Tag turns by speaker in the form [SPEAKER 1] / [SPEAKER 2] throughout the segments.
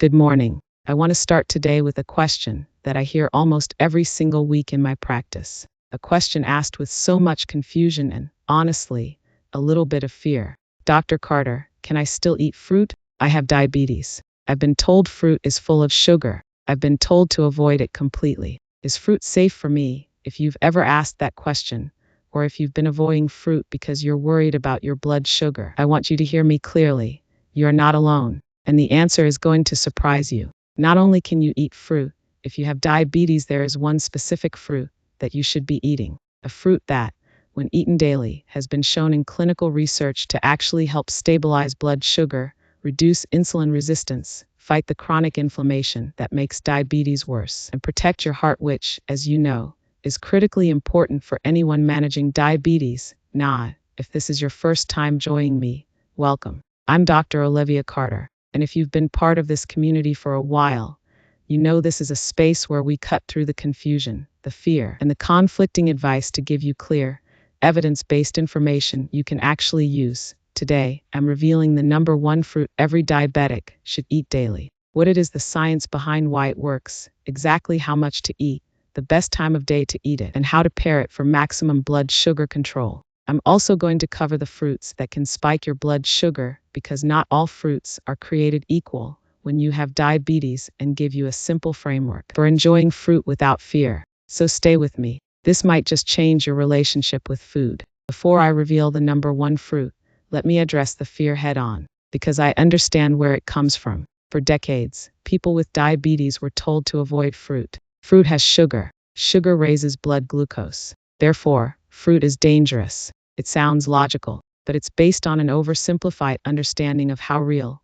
[SPEAKER 1] Good morning. I want to start today with a question that I hear almost every single week in my practice. A question asked with so much confusion and, honestly, a little bit of fear. Dr. Carter, can I still eat fruit? I have diabetes. I've been told fruit is full of sugar. I've been told to avoid it completely. Is fruit safe for me? If you've ever asked that question, or if you've been avoiding fruit because you're worried about your blood sugar, I want you to hear me clearly. You're not alone. And the answer is going to surprise you. Not only can you eat fruit, if you have diabetes, there is one specific fruit that you should be eating. A fruit that, when eaten daily, has been shown in clinical research to actually help stabilize blood sugar, reduce insulin resistance, fight the chronic inflammation that makes diabetes worse, and protect your heart, which, as you know, is critically important for anyone managing diabetes. If this is your first time joining me, welcome. I'm Dr. Olivia Carter. And if you've been part of this community for a while, you know this is a space where we cut through the confusion, the fear, and the conflicting advice to give you clear, evidence-based information you can actually use. Today, I'm revealing the number one fruit every diabetic should eat daily. What it is, the science behind why it works, exactly how much to eat, the best time of day to eat it, and how to pair it for maximum blood sugar control. I'm also going to cover the fruits that can spike your blood sugar, because not all fruits are created equal when you have diabetes, and give you a simple framework for enjoying fruit without fear. So stay with me. This might just change your relationship with food. Before I reveal the number one fruit, let me address the fear head on, because I understand where it comes from. For decades, people with diabetes were told to avoid fruit. Fruit has sugar. Sugar raises blood glucose. Therefore, fruit is dangerous. It sounds logical, but it's based on an oversimplified understanding of how real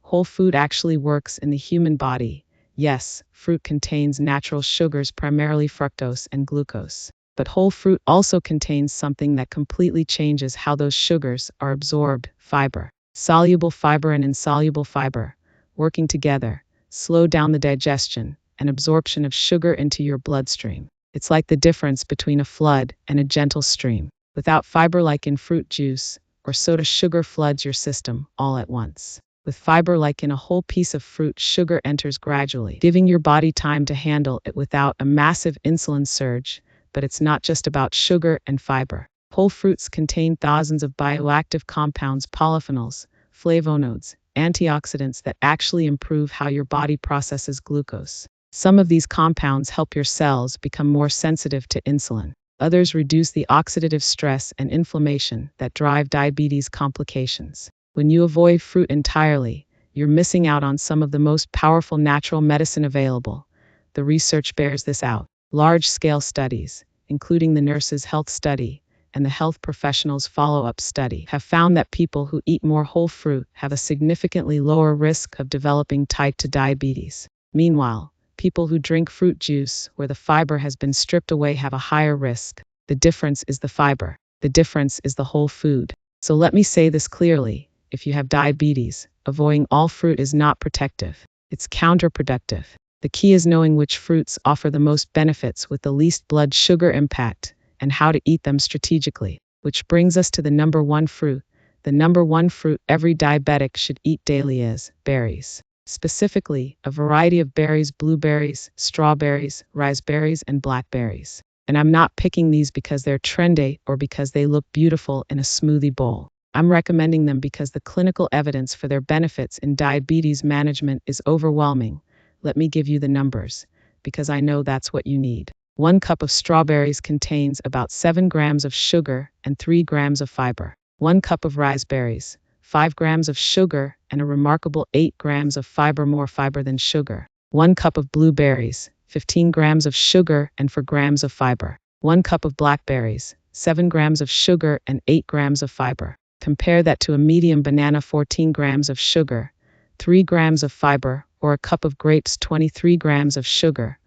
[SPEAKER 1] whole food actually works in the human body. Yes, fruit contains natural sugars, primarily fructose and glucose. But whole fruit also contains something that completely changes how those sugars are absorbed: fiber. Soluble fiber and insoluble fiber, working together, slow down the digestion and absorption of sugar into your bloodstream. It's like the difference between a flood and a gentle stream. Without fiber, like in fruit juice or soda, sugar floods your system all at once. With fiber, like in a whole piece of fruit, sugar enters gradually, giving your body time to handle it without a massive insulin surge. But it's not just about sugar and fiber. Whole fruits contain thousands of bioactive compounds, polyphenols, flavonoids, antioxidants that actually improve how your body processes glucose. Some of these compounds help your cells become more sensitive to insulin. Others reduce the oxidative stress and inflammation that drive diabetes complications. When you avoid fruit entirely, you're missing out on some of the most powerful natural medicine available. The research bears this out. Large-scale studies, including the Nurses' Health Study and the Health Professionals' Follow-Up Study, have found that people who eat more whole fruit have a significantly lower risk of developing type 2 diabetes. Meanwhile, people who drink fruit juice where the fiber has been stripped away have a higher risk. The difference is the fiber. The difference is the whole food. So let me say this clearly. If you have diabetes, avoiding all fruit is not protective. It's counterproductive. The key is knowing which fruits offer the most benefits with the least blood sugar impact, and how to eat them strategically. Which brings us to the number one fruit. The number one fruit every diabetic should eat daily is berries. Specifically, a variety of berries: blueberries, strawberries, raspberries, and blackberries. And I'm not picking these because they're trendy or because they look beautiful in a smoothie bowl. I'm recommending them because the clinical evidence for their benefits in diabetes management is overwhelming. Let me give you the numbers, because I know that's what you need. 1 cup of strawberries contains about 7 grams of sugar and 3 grams of fiber. 1 cup of raspberries, 5 grams of sugar and a remarkable 8 grams of fiber, more fiber than sugar. 1 cup of blueberries, 15 grams of sugar and 4 grams of fiber. 1 cup of blackberries, 7 grams of sugar and 8 grams of fiber. Compare that to a medium banana: 14 grams of sugar, 3 grams of fiber, or a cup of grapes: 23 grams of sugar,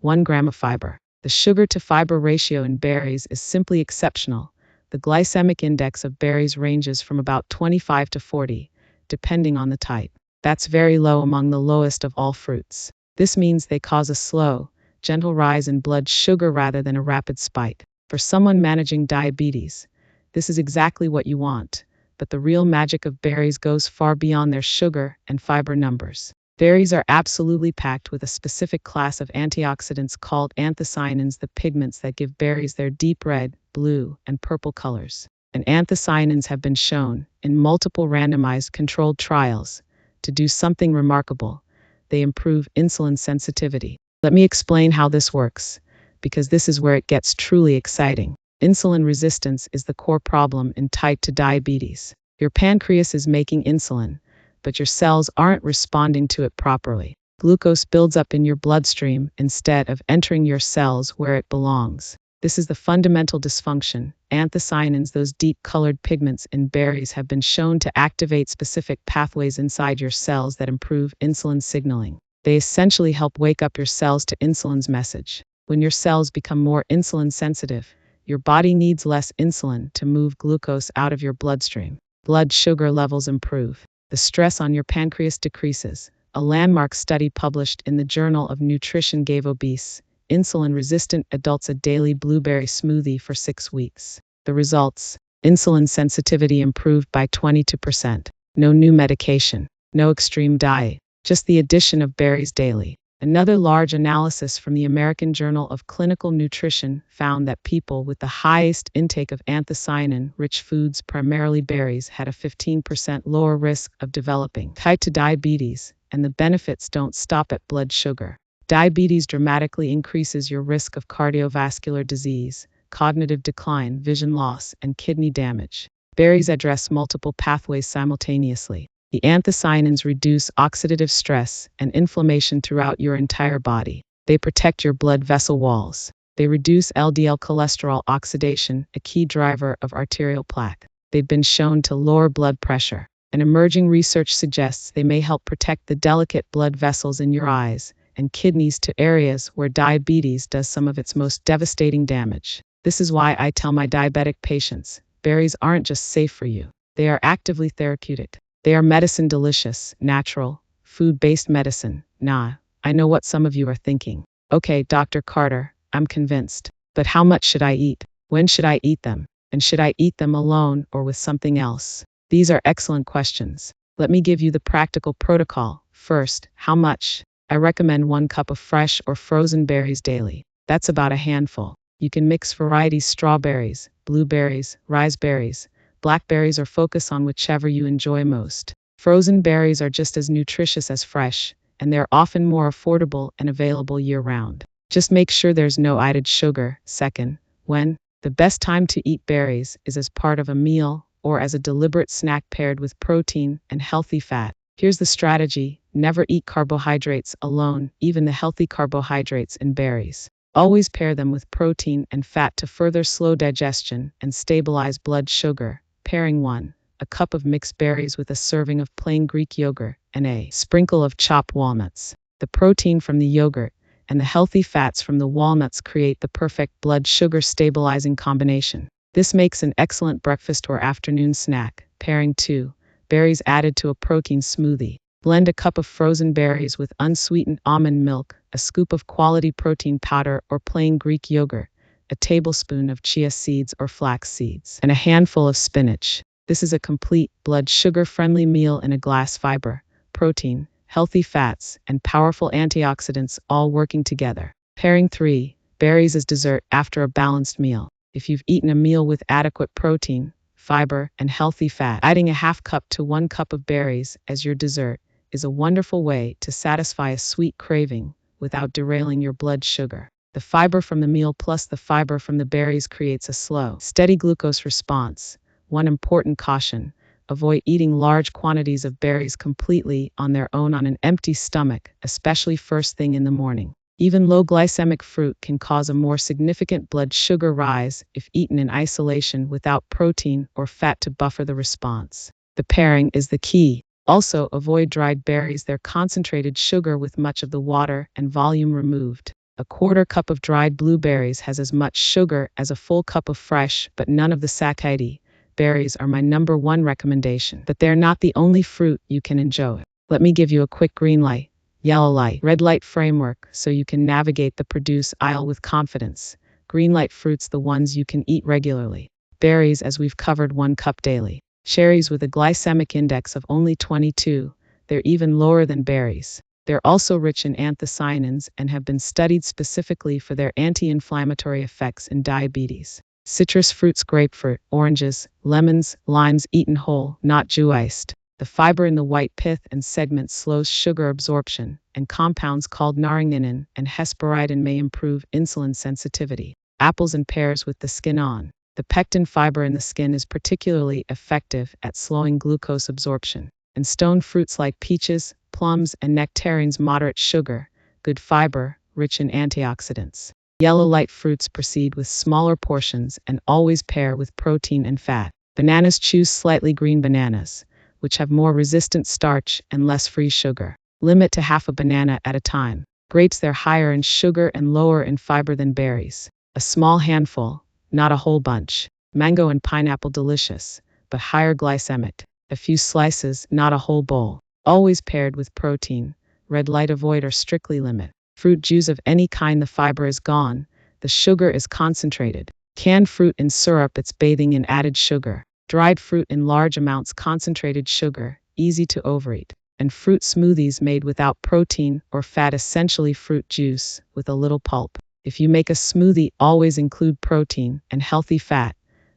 [SPEAKER 1] 1 gram of fiber. The sugar to fiber ratio in berries is simply exceptional. The glycemic index of berries ranges from about 25 to 40, depending on the type. That's very low, among the lowest of all fruits. This means they cause a slow, gentle rise in blood sugar rather than a rapid spike. For someone managing diabetes, this is exactly what you want. But the real magic of berries goes far beyond their sugar and fiber numbers. Berries are absolutely packed with a specific class of antioxidants called anthocyanins, the pigments that give berries their deep red, blue, and purple colors. And anthocyanins have been shown, in multiple randomized controlled trials, to do something remarkable. They improve insulin sensitivity. Let me explain how this works, because this is where it gets truly exciting. Insulin resistance is the core problem in type 2 diabetes. Your pancreas is making insulin, but your cells aren't responding to it properly. Glucose builds up in your bloodstream instead of entering your cells where it belongs. This is the fundamental dysfunction. Anthocyanins, those deep-colored pigments in berries, have been shown to activate specific pathways inside your cells that improve insulin signaling. They essentially help wake up your cells to insulin's message. When your cells become more insulin sensitive, your body needs less insulin to move glucose out of your bloodstream. Blood sugar levels improve. The stress on your pancreas decreases. A landmark study published in the Journal of Nutrition gave obese, insulin-resistant adults a daily blueberry smoothie for 6 weeks. The results: insulin sensitivity improved by 22%. No new medication, no extreme diet, just the addition of berries daily. Another large analysis from the American Journal of Clinical Nutrition found that people with the highest intake of anthocyanin-rich foods, primarily berries, had a 15% lower risk of developing type 2 diabetes, and the benefits don't stop at blood sugar. Diabetes dramatically increases your risk of cardiovascular disease, cognitive decline, vision loss, and kidney damage. Berries address multiple pathways simultaneously. The anthocyanins reduce oxidative stress and inflammation throughout your entire body. They protect your blood vessel walls. They reduce LDL cholesterol oxidation, a key driver of arterial plaque. They've been shown to lower blood pressure. And emerging research suggests they may help protect the delicate blood vessels in your eyes and kidneys to areas where diabetes does some of its most devastating damage. This is why I tell my diabetic patients, berries aren't just safe for you. They are actively therapeutic. They are medicine, delicious, natural, food-based medicine. Nah, I know what some of you are thinking. Okay, Dr. Carter, I'm convinced. But how much should I eat? When should I eat them? And should I eat them alone or with something else? These are excellent questions. Let me give you the practical protocol. First, how much? I recommend 1 cup of fresh or frozen berries daily. That's about a handful. You can mix varieties: strawberries, blueberries, raspberries, blackberries, or focus on whichever you enjoy most. Frozen berries are just as nutritious as fresh, and they're often more affordable and available year-round. Just make sure there's no added sugar. Second, when? The best time to eat berries is as part of a meal or as a deliberate snack paired with protein and healthy fat. Here's the strategy: never eat carbohydrates alone, even the healthy carbohydrates in berries. Always pair them with protein and fat to further slow digestion and stabilize blood sugar. Pairing 1: a cup of mixed berries with a serving of plain Greek yogurt and a sprinkle of chopped walnuts. The protein from the yogurt and the healthy fats from the walnuts create the perfect blood sugar stabilizing combination. This makes an excellent breakfast or afternoon snack. Pairing 2: berries added to a protein smoothie. Blend a cup of frozen berries with unsweetened almond milk, a scoop of quality protein powder or plain Greek yogurt, a tablespoon of chia seeds or flax seeds, and a handful of spinach. This is a complete, blood sugar-friendly meal in a glass: fiber, protein, healthy fats, and powerful antioxidants all working together. Pairing 3: berries as dessert after a balanced meal. If you've eaten a meal with adequate protein, fiber, and healthy fat, adding a half cup to 1 cup of berries as your dessert is a wonderful way to satisfy a sweet craving without derailing your blood sugar. The fiber from the meal plus the fiber from the berries creates a slow, steady glucose response. One important caution: avoid eating large quantities of berries completely on their own on an empty stomach, especially first thing in the morning. Even low glycemic fruit can cause a more significant blood sugar rise if eaten in isolation without protein or fat to buffer the response. The pairing is the key. Also, avoid dried berries. They're concentrated sugar with much of the water and volume removed. A 1/4 cup of dried blueberries has as much sugar as a full cup of fresh, but none of the saccharides. Berries are my #1 recommendation, but they're not the only fruit you can enjoy. Let me give you a quick green light, yellow light, red light framework so you can navigate the produce aisle with confidence. Green light fruits, the ones you can eat regularly. Berries, as we've covered, 1 cup daily. Cherries with a glycemic index of only 22, they're even lower than berries. They're also rich in anthocyanins and have been studied specifically for their anti-inflammatory effects in diabetes. Citrus fruits, grapefruit, oranges, lemons, limes eaten whole, not juiced. The fiber in the white pith and segment slows sugar absorption, and compounds called naringenin and hesperidin may improve insulin sensitivity. Apples and pears with the skin on. The pectin fiber in the skin is particularly effective at slowing glucose absorption. And stone fruits like peaches, plums, and nectarines, moderate sugar, good fiber, rich in antioxidants. Yellow light fruits proceed with smaller portions and always pair with protein and fat. Bananas, choose slightly green bananas, which have more resistant starch and less free sugar. Limit to half a banana at a time. Grapes, they're higher in sugar and lower in fiber than berries. A small handful, not a whole bunch. Mango and pineapple, delicious, but higher glycemic. A few slices, not a whole bowl. Always paired with protein. Red light, avoid or strictly limit. Fruit juice of any kind, the fiber is gone, the sugar is concentrated. Canned fruit in syrup, it's bathing in added sugar. Dried fruit in large amounts, concentrated sugar, easy to overeat. And fruit smoothies made without protein or fat, essentially fruit juice with a little pulp. If you make a smoothie, always include protein and healthy fat.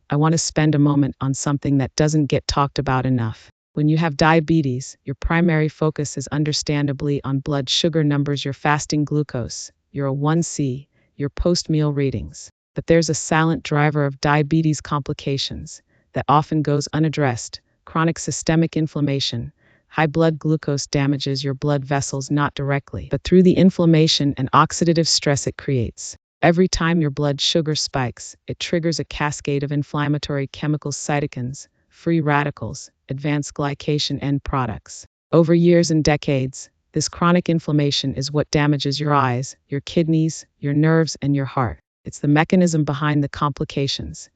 [SPEAKER 1] I want to spend a moment on something that doesn't get talked about enough. When you have diabetes, your primary focus is understandably on blood sugar numbers, your fasting glucose, your A1C, your post-meal readings. But there's a silent driver of diabetes complications that often goes unaddressed: chronic systemic inflammation. High blood glucose damages your blood vessels not directly, but through the inflammation and oxidative stress it creates. Every time your blood sugar spikes, it triggers a cascade of inflammatory chemicals, cytokines, free radicals, advanced glycation end products. Over years and decades, this chronic inflammation is what damages your eyes, your kidneys, your nerves, and your heart. It's the mechanism behind the complications.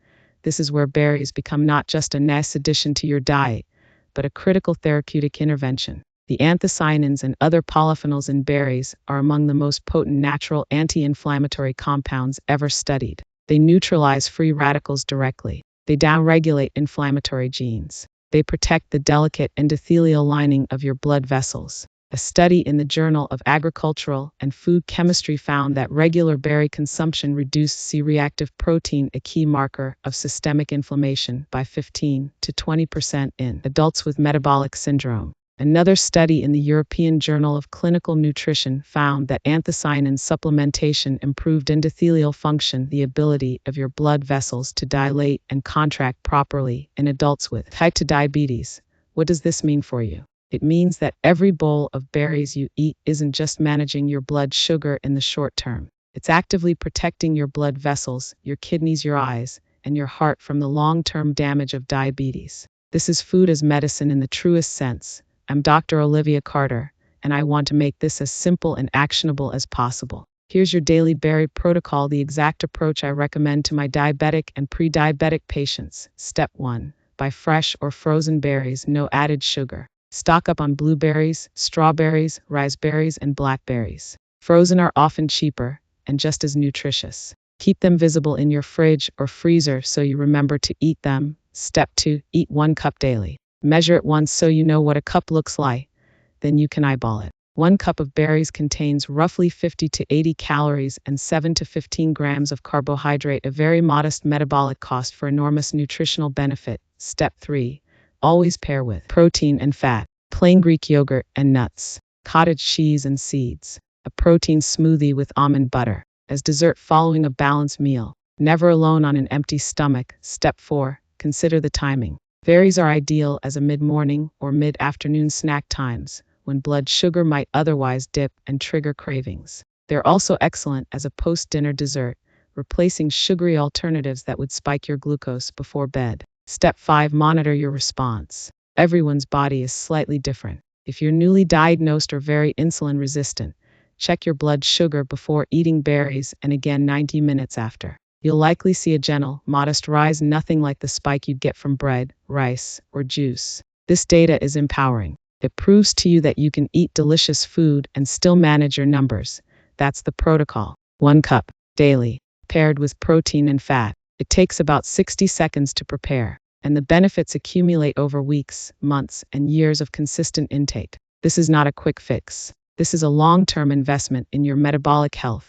[SPEAKER 1] This is where berries become not just a nice addition to your diet, but a critical therapeutic intervention. The anthocyanins and other polyphenols in berries are among the most potent natural anti-inflammatory compounds ever studied. They neutralize free radicals directly. They downregulate inflammatory genes. They protect the delicate endothelial lining of your blood vessels. A study in the Journal of Agricultural and Food Chemistry found that regular berry consumption reduced C-reactive protein, a key marker of systemic inflammation, by 15 to 20% in adults with metabolic syndrome. Another study in the European Journal of Clinical Nutrition found that anthocyanin supplementation improved endothelial function, the ability of your blood vessels to dilate and contract properly, in adults with type 2 diabetes. What does this mean for you? It means that every bowl of berries you eat isn't just managing your blood sugar in the short term. It's actively protecting your blood vessels, your kidneys, your eyes, and your heart from the long-term damage of diabetes. This is food as medicine in the truest sense. I'm Dr. Olivia Carter, and I want to make this as simple and actionable as possible. Here's your daily berry protocol, the exact approach I recommend to my diabetic and pre-diabetic patients. Step 1. Buy fresh or frozen berries, no added sugar. Stock up on blueberries, strawberries, raspberries, and blackberries. Frozen are often cheaper and just as nutritious. Keep them visible in your fridge or freezer so you remember to eat them. Step 2. Eat 1 cup daily. Measure it once so you know what a cup looks like. Then you can eyeball it. 1 cup of berries contains roughly 50 to 80 calories and 7 to 15 grams of carbohydrate, a very modest metabolic cost for enormous nutritional benefit. Step 3. Always pair with protein and fat. Plain Greek yogurt and nuts. Cottage cheese and seeds. A protein smoothie with almond butter. As dessert following a balanced meal. Never alone on an empty stomach. Step 4. Consider the timing. Berries are ideal as a mid-morning or mid-afternoon snack times, when blood sugar might otherwise dip and trigger cravings. They're also excellent as a post-dinner dessert, replacing sugary alternatives that would spike your glucose before bed. Step 5. Monitor your response. Everyone's body is slightly different. If you're newly diagnosed or very insulin resistant, check your blood sugar before eating berries and again 90 minutes after. You'll likely see a gentle, modest rise, nothing like the spike you'd get from bread, rice, or juice. This data is empowering. It proves to you that you can eat delicious food and still manage your numbers. That's the protocol. 1 cup daily, paired with protein and fat. It takes about 60 seconds to prepare, and the benefits accumulate over weeks, months, and years of consistent intake. This is not a quick fix. This is a long-term investment in your metabolic health.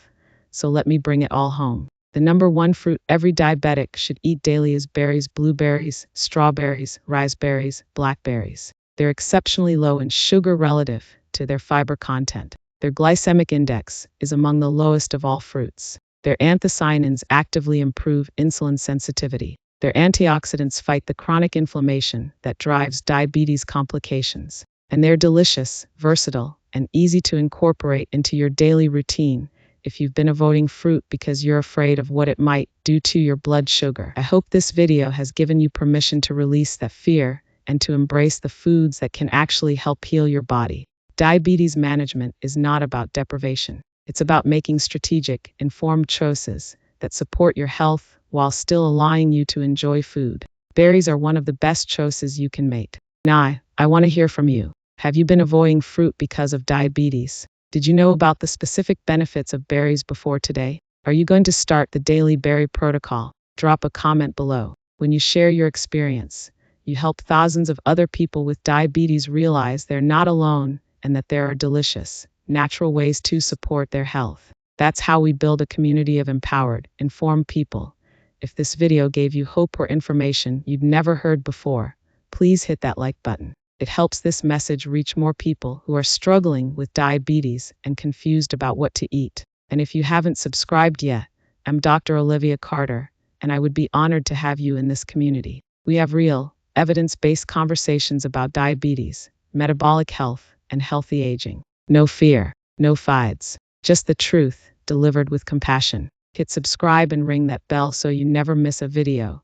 [SPEAKER 1] So let me bring it all home. The number one fruit every diabetic should eat daily is berries, blueberries, strawberries, raspberries, blackberries. They're exceptionally low in sugar relative to their fiber content. Their glycemic index is among the lowest of all fruits. Their anthocyanins actively improve insulin sensitivity. Their antioxidants fight the chronic inflammation that drives diabetes complications. And they're delicious, versatile, and easy to incorporate into your daily routine if you've been avoiding fruit because you're afraid of what it might do to your blood sugar. I hope this video has given you permission to release that fear and to embrace the foods that can actually help heal your body. Diabetes management is not about deprivation. It's about making strategic, informed choices that support your health while still allowing you to enjoy food. Berries are one of the best choices you can make. Now, I want to hear from you. Have you been avoiding fruit because of diabetes? Did you know about the specific benefits of berries before today? Are you going to start the daily berry protocol? Drop a comment below. When you share your experience, you help thousands of other people with diabetes realize they're not alone and that there are delicious, natural ways to support their health. That's how we build a community of empowered, informed people. If this video gave you hope or information you'd never heard before, please hit that like button. It helps this message reach more people who are struggling with diabetes and confused about what to eat. And if you haven't subscribed yet, I'm Dr. Olivia Carter, and I would be honored to have you in this community. We have real, evidence-based conversations about diabetes, metabolic health, and healthy aging. No fear, no fights, just the truth, delivered with compassion. Hit subscribe and ring that bell so you never miss a video.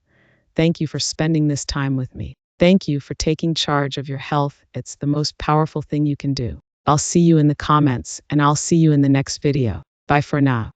[SPEAKER 1] Thank you for spending this time with me. Thank you for taking charge of your health. It's the most powerful thing you can do. I'll see you in the comments, and I'll see you in the next video. Bye for now.